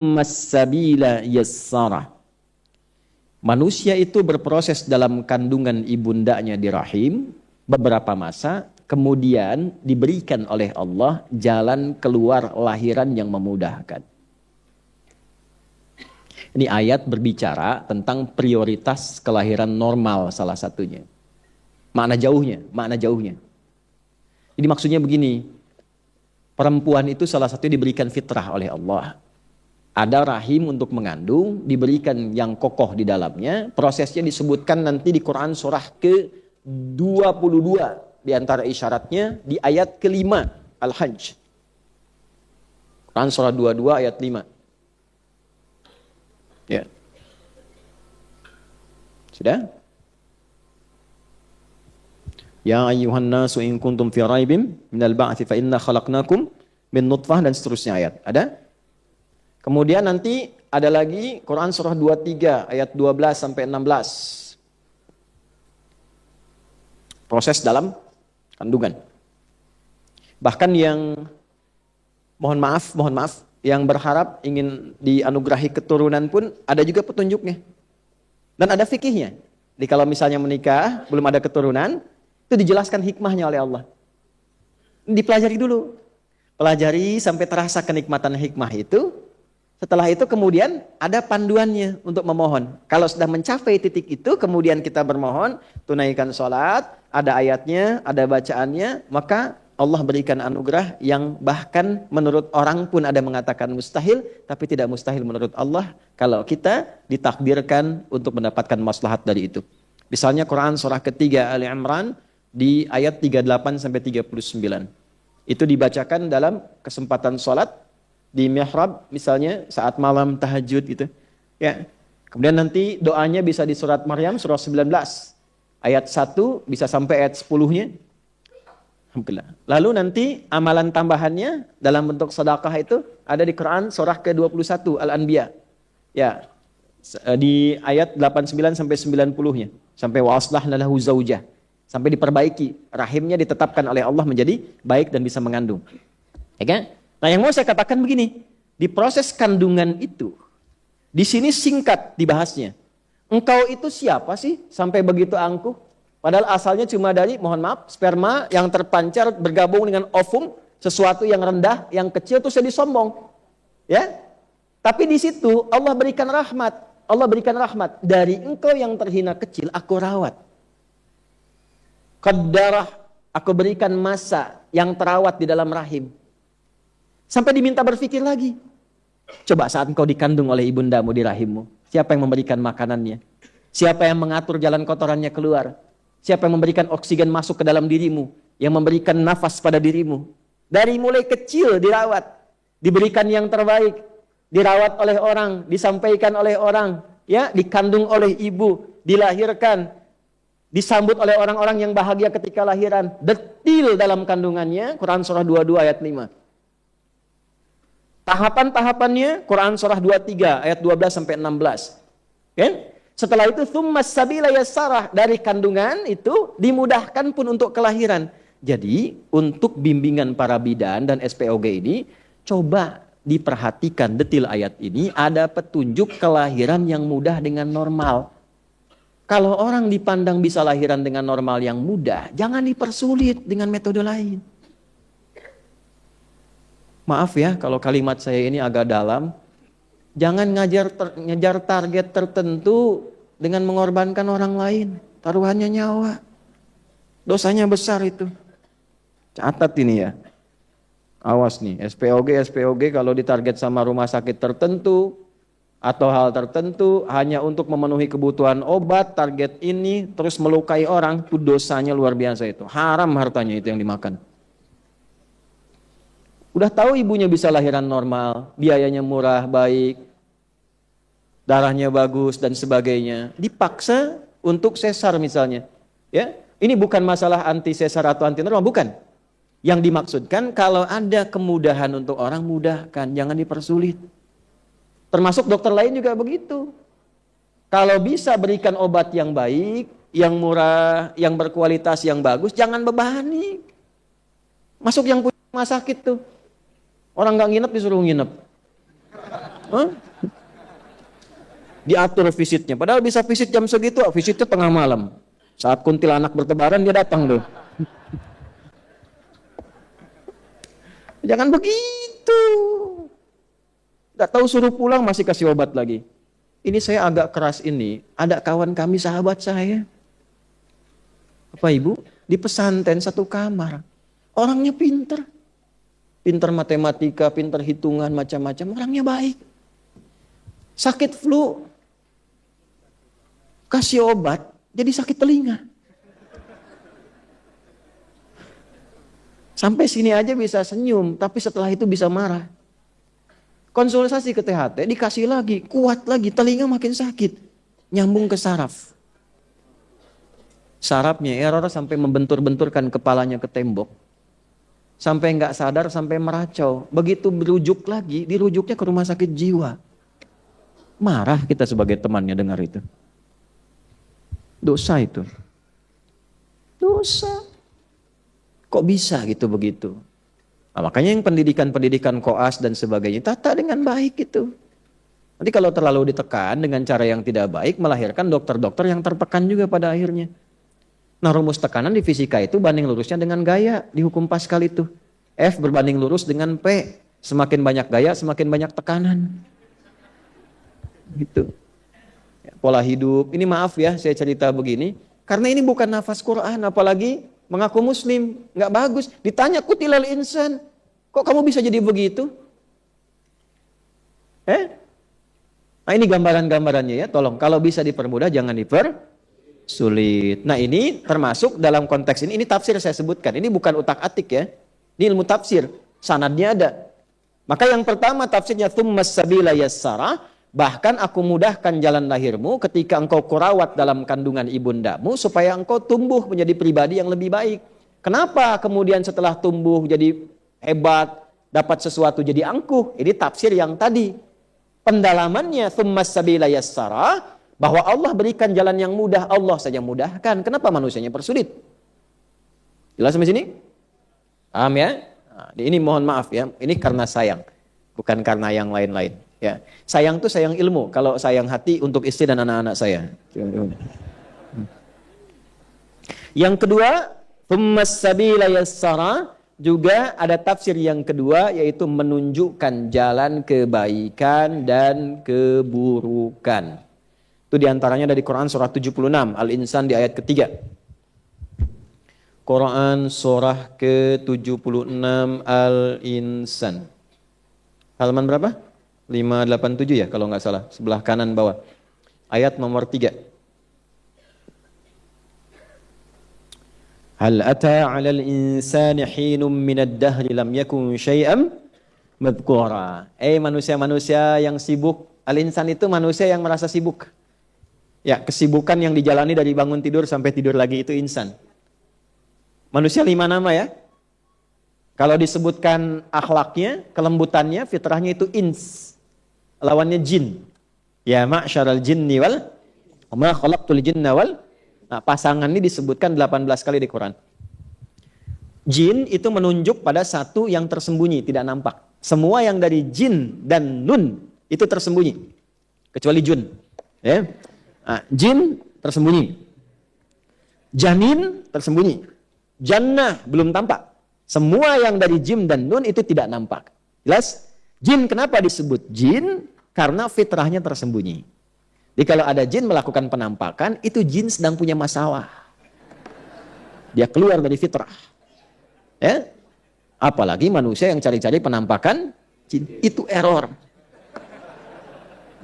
Mas-sabila yassara. Manusia itu berproses dalam kandungan ibundanya di rahim beberapa masa, kemudian diberikan oleh Allah jalan keluar lahiran yang memudahkan. Ini ayat berbicara tentang prioritas kelahiran normal salah satunya. Makna jauhnya. Jadi maksudnya begini, perempuan itu salah satunya diberikan fitrah oleh Allah. Ada rahim untuk mengandung, diberikan yang kokoh di dalamnya. Prosesnya disebutkan nanti di Quran surah ke-22. Di antara isyaratnya di ayat ke-5 Al-Hajj. Quran surah 22 ayat 5. Ya. Sudah? Ya ayyuhan nasu in kuntum fi raibim minal ba'thi fa inna khalaqnakum min nutfah, dan seterusnya ayat. Ada? Kemudian nanti ada lagi Quran surah 23 ayat 12 sampai 16. Proses dalam kandungan. Bahkan yang mohon maaf, yang berharap ingin dianugerahi keturunan pun ada juga petunjuknya. Dan ada fikihnya. Jadi kalau misalnya menikah, belum ada keturunan, itu dijelaskan hikmahnya oleh Allah. Dipelajari dulu. Pelajari sampai terasa kenikmatan hikmah itu. Setelah itu kemudian ada panduannya untuk memohon. Kalau sudah mencapai titik itu, kemudian kita bermohon, tunaikan sholat, ada ayatnya, ada bacaannya, maka Allah berikan anugerah yang bahkan menurut orang pun ada mengatakan mustahil, tapi tidak mustahil menurut Allah kalau kita ditakdirkan untuk mendapatkan maslahat dari itu. Misalnya Quran surah ketiga Ali Imran di ayat 38 sampai 39. Itu dibacakan dalam kesempatan sholat di mihrab, misalnya saat malam tahajud gitu. Ya. Kemudian nanti doanya bisa di surat Maryam surah 19. Ayat 1 bisa sampai ayat 10-nya. Alhamdulillah. Lalu nanti amalan tambahannya dalam bentuk sedekah itu ada di Quran surah ke-21 Al-Anbiya. Ya. Di ayat 89 sampai 90-nya. Sampai wa aslahna lahu zaujah. Sampai diperbaiki, rahimnya ditetapkan oleh Allah menjadi baik dan bisa mengandung. Ya kan? Nah, yang mau saya katakan begini, di proses kandungan itu, di sini singkat dibahasnya. Engkau itu siapa sih sampai begitu angkuh? Padahal asalnya cuma dari, mohon maaf, sperma yang terpancar bergabung dengan ovum, sesuatu yang rendah, yang kecil itu jadi sombong. Ya? Tapi di situ Allah berikan rahmat. Allah berikan rahmat. Dari engkau yang terhina kecil, aku rawat. Qaddarah, aku berikan masa yang terawat di dalam rahim. Sampai diminta berpikir lagi. Coba saat engkau dikandung oleh ibundamu di rahimmu, siapa yang memberikan makanannya? Siapa yang mengatur jalan kotorannya keluar? Siapa yang memberikan oksigen masuk ke dalam dirimu? Yang memberikan nafas pada dirimu? Dari mulai kecil dirawat, diberikan yang terbaik, dirawat oleh orang, disampaikan oleh orang, ya, dikandung oleh ibu, dilahirkan, disambut oleh orang-orang yang bahagia ketika lahiran. Detil dalam kandungannya, Quran surah 22 ayat 5. Tahapan-tahapannya, Quran surah 23 ayat 12 sampai 16. Kan? Setelah itu tsummas sabila yassarah, dari kandungan itu dimudahkan pun untuk kelahiran. Jadi, untuk bimbingan para bidan dan SPOG ini, coba diperhatikan detil ayat ini, ada petunjuk kelahiran yang mudah dengan normal. Kalau orang dipandang bisa lahiran dengan normal yang mudah, jangan dipersulit dengan metode lain. Maaf ya kalau kalimat saya ini agak dalam. Jangan ngejar target tertentu dengan mengorbankan orang lain. Taruhannya nyawa. Dosanya besar itu. Catat ini ya. Awas nih, SPOG kalau ditarget sama rumah sakit tertentu atau hal tertentu hanya untuk memenuhi kebutuhan obat, target ini terus melukai orang, itu dosanya luar biasa itu. Haram hartanya itu yang dimakan. Udah tahu ibunya bisa lahiran normal, biayanya murah, baik, darahnya bagus dan sebagainya, dipaksa untuk sesar misalnya. Ya, ini bukan masalah anti sesar atau anti normal, bukan. Yang dimaksudkan kalau ada kemudahan untuk orang, mudahkan, jangan dipersulit. Termasuk dokter lain juga begitu. Kalau bisa berikan obat yang baik, yang murah, yang berkualitas, yang bagus, jangan bebani. Masuk yang punya rumah sakit tuh. Orang nggak nginep disuruh nginep. Hah? Diatur visitnya. Padahal bisa visit jam segitu, visitnya tengah malam. Saat kuntilanak bertebaran dia datang tuh. Jangan begitu. Gak tahu suruh pulang masih kasih obat lagi. Ini saya agak keras ini. Ada kawan kami sahabat saya. Bapak Ibu, di pesantren satu kamar. Orangnya pinter. Pinter matematika, pinter hitungan, macam-macam. Orangnya baik. Sakit flu. Kasih obat, jadi sakit telinga. Sampai sini aja bisa senyum, tapi setelah itu bisa marah. Konsultasi ke THT, dikasih lagi, kuat lagi, telinga makin sakit. Nyambung ke saraf. Sarafnya error sampai membentur-benturkan kepalanya ke tembok. Sampai nggak sadar, sampai meracau. Begitu berujuk lagi, dirujuknya ke rumah sakit jiwa. Marah kita sebagai temannya dengar itu. Dosa itu. Dosa. Kok bisa gitu begitu? Nah, makanya yang pendidikan koas dan sebagainya, tata dengan baik itu. Nanti kalau terlalu ditekan dengan cara yang tidak baik, melahirkan dokter-dokter yang tertekan juga pada akhirnya. Nah, rumus tekanan di fisika itu banding lurusnya dengan gaya di hukum Pascal itu. F berbanding lurus dengan P. Semakin banyak gaya, semakin banyak tekanan. Gitu. Ya, pola hidup. Ini maaf ya, saya cerita begini. Karena ini bukan nafas Quran, apalagi mengaku muslim. Nggak bagus. Ditanya, kutilal insan. Kok kamu bisa jadi begitu? Nah ini gambaran-gambarannya ya. Tolong, kalau bisa dipermudah, jangan dipersulit. Nah ini termasuk dalam konteks ini tafsir saya sebutkan. Ini bukan utak-atik ya. Ini ilmu tafsir. Sanadnya ada. Maka yang pertama tafsirnya, tsummas sabila yassara. Bahkan aku mudahkan jalan lahirmu ketika engkau kurawat dalam kandungan ibundamu supaya engkau tumbuh menjadi pribadi yang lebih baik. Kenapa kemudian setelah tumbuh jadi hebat, dapat sesuatu jadi angkuh? Ini tafsir yang tadi. Pendalamannya tsummas sabila yassara, bahwa Allah berikan jalan yang mudah, Allah saja mudahkan. Kenapa manusianya persulit? Jelas sampai sini? Paham ya? Nah, ini mohon maaf ya, ini karena sayang, bukan karena yang lain-lain. Ya, sayang tuh sayang ilmu. Kalau sayang hati untuk istri dan anak-anak saya. Yang kedua, tsummas sabila yassara, juga ada tafsir yang kedua, yaitu menunjukkan jalan kebaikan dan keburukan. Itu diantaranya dari Quran surah 76 Al-Insan di ayat ketiga. Quran surah ke-76 Al-Insan. Halaman berapa? 587 ya kalau nggak salah, sebelah kanan bawah. Ayat nomor 3. Hal ata 'alal insani hinum minad dahri lam yakun syai'an madhkura. Manusia-manusia yang sibuk. Al-insan itu manusia yang merasa sibuk. Ya, kesibukan yang dijalani dari bangun tidur sampai tidur lagi itu insan. Manusia 5 nama ya. Kalau disebutkan akhlaknya, kelembutannya, fitrahnya itu ins. Lawannya jin. Ya ma'syaral jinni wal ma khalaqtul jinna wal. Nah, pasangan ini disebutkan 18 kali di Quran. Jin itu menunjuk pada satu yang tersembunyi, tidak nampak. Semua yang dari jin dan nun itu tersembunyi. Kecuali jun. Ya. Nah, jin tersembunyi. Janin tersembunyi. Jannah belum tampak. Semua yang dari jim dan nun itu tidak nampak. Jelas? Jin kenapa disebut jin? Karena fitrahnya tersembunyi. Jadi kalau ada jin melakukan penampakan, itu jin sedang punya masalah. Dia keluar dari fitrah. Ya? Apalagi manusia yang cari-cari penampakan, jin, itu error.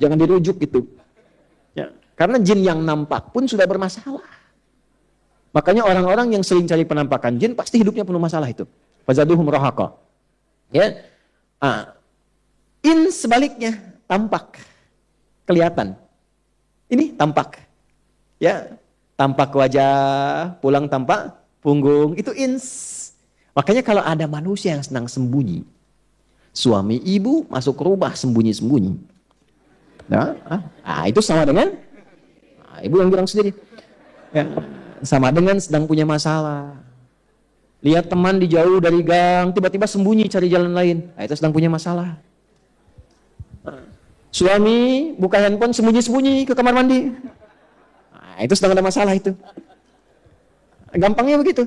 Jangan dirujuk gitu. Ya. Karena jin yang nampak pun sudah bermasalah. Makanya orang-orang yang sering cari penampakan jin, pasti hidupnya penuh masalah itu. Fazaduhum rahaqa. Ya. Sebaliknya, tampak, kelihatan. Ini tampak. Ya, tampak wajah, pulang tampak punggung, itu ins. Makanya kalau ada manusia yang senang sembunyi, suami ibu masuk rumah sembunyi-sembunyi. Nah, itu sama dengan ibu yang bilang sendiri. Ya, sama dengan sedang punya masalah. Lihat teman di jauh dari gang, tiba-tiba sembunyi cari jalan lain. Nah, itu sedang punya masalah. Suami buka handphone sembunyi-sembunyi ke kamar mandi. Nah, itu sedang ada masalah itu. Gampangnya begitu.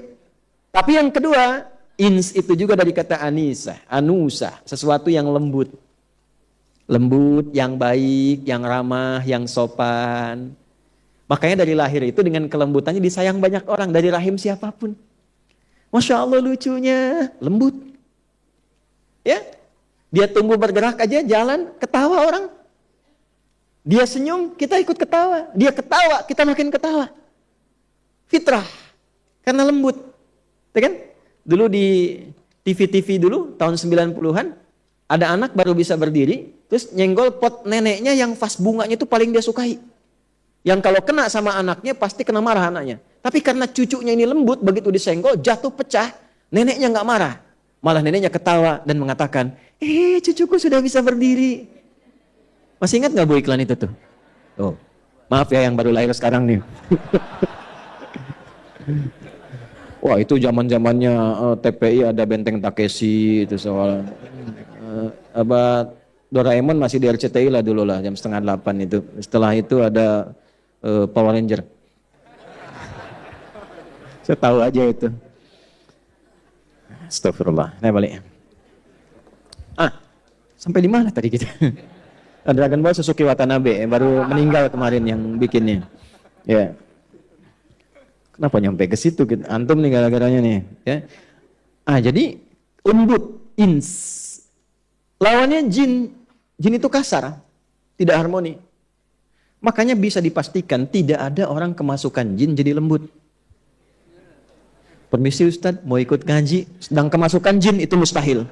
Tapi yang kedua, ins itu juga dari kata anisa, anusa, sesuatu yang lembut. Lembut, yang baik, yang ramah, yang sopan. Makanya dari lahir itu dengan kelembutannya disayang banyak orang dari rahim siapapun. Masya Allah lucunya, lembut. Ya, dia tumbuh bergerak aja, jalan, ketawa orang. Dia senyum, kita ikut ketawa. Dia ketawa, kita makin ketawa. Fitrah, karena lembut. Ya kan? Dulu di TV-TV dulu, tahun 90-an, ada anak baru bisa berdiri, terus nyenggol pot neneknya yang vas bunganya itu paling dia sukai. Yang kalau kena sama anaknya, pasti kena marah anaknya. Tapi karena cucunya ini lembut, begitu disenggol, jatuh pecah, neneknya nggak marah. Malah neneknya ketawa dan mengatakan, cucuku sudah bisa berdiri. Masih ingat nggak Bu iklan itu tuh? Oh, maaf ya yang baru lahir sekarang nih. Wah itu zaman-zamannya TPI ada Benteng Takeshi itu soal Doraemon masih di RCTI lah dulu lah jam 7:30 itu. Setelah itu ada Power Ranger. Saya tahu aja itu. Astagfirullah. Nah balik. Sampai di mana tadi kita? Dragon Ball Suzuki Watanabe baru meninggal kemarin yang bikinnya. Ya. Kenapa nyampe ke situ? Antum nih gara-garanya nih. Ya. Jadi lembut, ins. Lawannya jin. Jin itu kasar, tidak harmoni. Makanya bisa dipastikan tidak ada orang kemasukan jin jadi lembut. Permisi Ustadz, mau ikut ngaji, sedang kemasukan jin itu mustahil.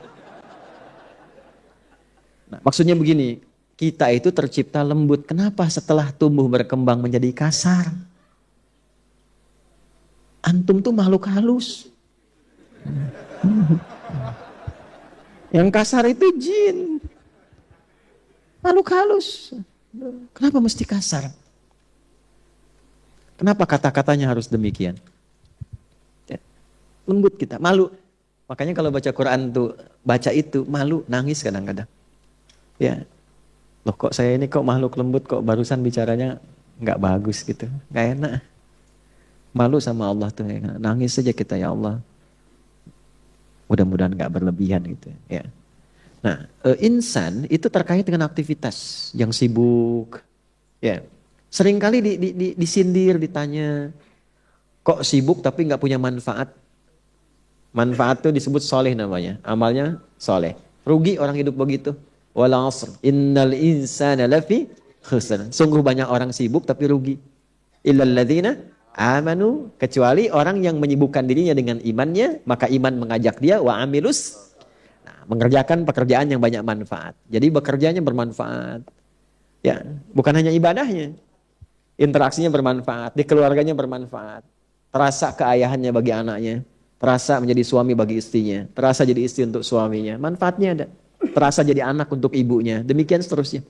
Nah, maksudnya begini, kita itu tercipta lembut. Kenapa setelah tumbuh berkembang menjadi kasar? Antum tuh makhluk halus. Yang kasar itu jin. Makhluk halus. Kenapa mesti kasar? Kenapa kata-katanya harus demikian? Lembut kita, malu. Makanya kalau baca Quran tuh, baca itu malu, nangis kadang-kadang. Ya, loh kok saya ini kok makhluk lembut, kok barusan bicaranya nggak bagus gitu, nggak enak. Malu sama Allah tuh, ya. Nangis saja kita ya Allah. Mudah-mudahan nggak berlebihan gitu ya. Nah, insan itu terkait dengan aktivitas yang sibuk. Ya, seringkali disindir, ditanya, kok sibuk tapi nggak punya manfaat. Manfaat itu disebut soleh namanya, amalnya soleh. Rugi orang hidup begitu. Wal 'asr, innal insana lafi khusr. Sungguh banyak orang sibuk tapi rugi. Illal ladzina amanu, kecuali orang yang menyibukkan dirinya dengan imannya, maka iman mengajak dia wa amilus, mengerjakan pekerjaan yang banyak manfaat. Jadi bekerjanya bermanfaat. Ya, bukan hanya ibadahnya. Interaksinya bermanfaat, di keluarganya bermanfaat. Terasa keayahannya bagi anaknya, terasa menjadi suami bagi istrinya, terasa jadi istri untuk suaminya. Manfaatnya ada. Terasa jadi anak untuk ibunya. Demikian seterusnya.